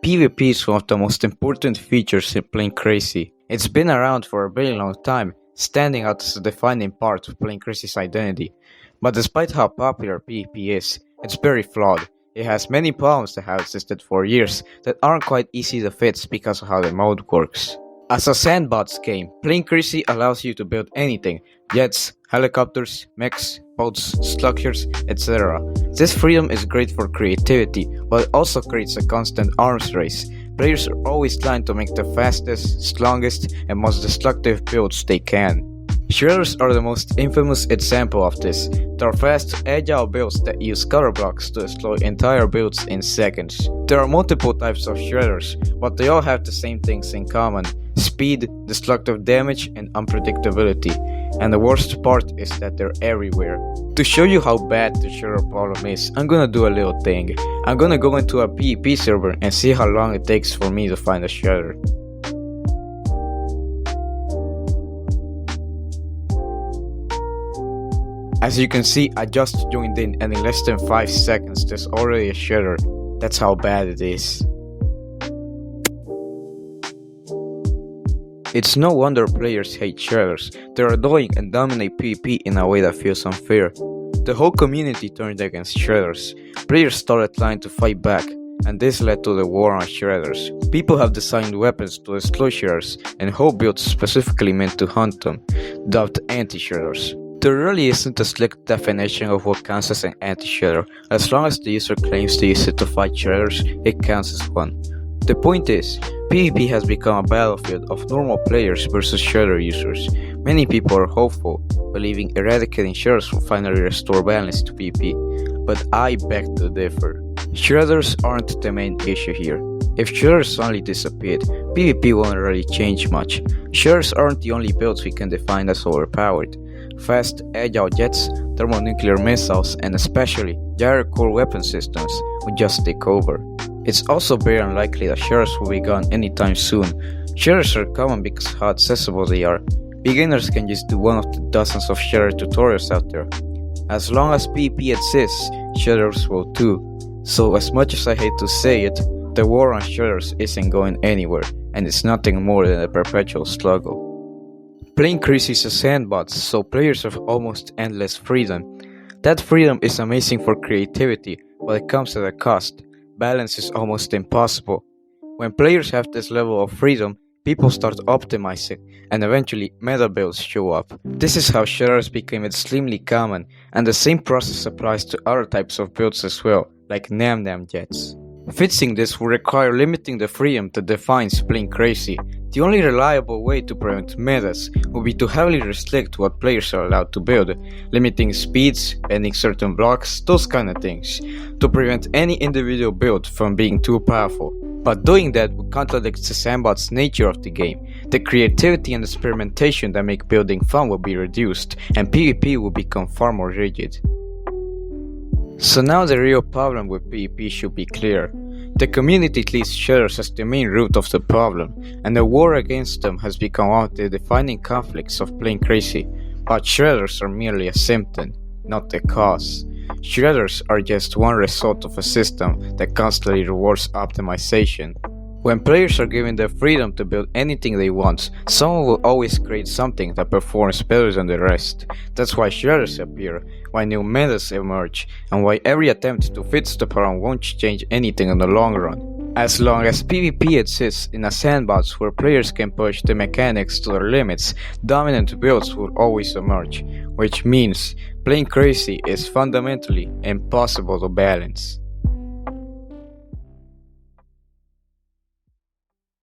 PvP is one of the most important features in playing Crazy. It's been around for a very long time, standing out as a defining part of playing Crazy's identity. But despite how popular PvP is, it's very flawed. It has many problems that have existed for years that aren't quite easy to fix because of how the mode works. As a sandbox game, playing Crazy allows you to build anything: jets, helicopters, mechs, boats, structures, etc. This freedom is great for creativity, but it also creates a constant arms race. Players are always trying to make the fastest, strongest, and most destructive builds they can. Shredders are the most infamous example of this. They are fast, agile builds that use cover blocks to destroy entire builds in seconds. There are multiple types of shredders, but they all have the same things in common: speed, destructive damage, and unpredictability. And the worst part is that they're everywhere. To show you how bad the shredder problem is, I'm gonna do a little thing. I'm gonna go into a PvP server and see how long it takes for me to find a shredder. As you can see, I just joined in and in less than 5 seconds there's already a shredder. That's how bad it is. It's no wonder players hate shredders. They're annoying and dominate PvP in a way that feels unfair. The whole community turned against shredders. Players started trying to fight back, and this led to the war on shredders. People have designed weapons to destroy shredders and whole builds specifically meant to hunt them, dubbed anti-shredders. There really isn't a strict definition of what counts as an anti-shredder. As long as the user claims to use it to fight shredders, it counts as one. The point is, PvP has become a battlefield of normal players versus shredder users. Many people are hopeful, believing eradicating shredders will finally restore balance to PvP, but I beg to differ. Shredders aren't the main issue here. If shredders suddenly disappeared, PvP won't really change much. Shredders aren't the only builds we can define as overpowered. Fast, agile jets, thermonuclear missiles, and especially gyrocore weapon systems will just take over. It's also very unlikely that shredders will be gone anytime soon. Shredders are common because of how accessible they are. Beginners can just do one of the dozens of shredder tutorials out there. As long as PvP exists, shredders will too. So as much as I hate to say it, the war on shredders isn't going anywhere, and it's nothing more than a perpetual struggle. Playing Crazy is a sandbox, so players have almost endless freedom. That freedom is amazing for creativity, but it comes at a cost. Balance is almost impossible. When players have this level of freedom, people start optimizing, and eventually meta builds show up. This is how shredders became extremely common, and the same process applies to other types of builds as well, like Nam jets. Fixing this will require limiting the freedom that defines playing Crazy. The only reliable way to prevent metas would be to heavily restrict what players are allowed to build, limiting speeds, banning certain blocks, those kind of things, to prevent any individual build from being too powerful. But doing that would contradict the sandbox nature of the game. The creativity and experimentation that make building fun will be reduced, and PvP will become far more rigid. So now the real problem with PvP should be clear. The community treats shredders as the main root of the problem, and the war against them has become one of the defining conflicts of playing Crazy. But shredders are merely a symptom, not the cause. Shredders are just one result of a system that constantly rewards optimization. When players are given the freedom to build anything they want, someone will always create something that performs better than the rest. That's why shredders appear, why new metas emerge, and why every attempt to fix the problem won't change anything in the long run. As long as PvP exists in a sandbox where players can push the mechanics to their limits, dominant builds will always emerge, which means playing Crazy is fundamentally impossible to balance.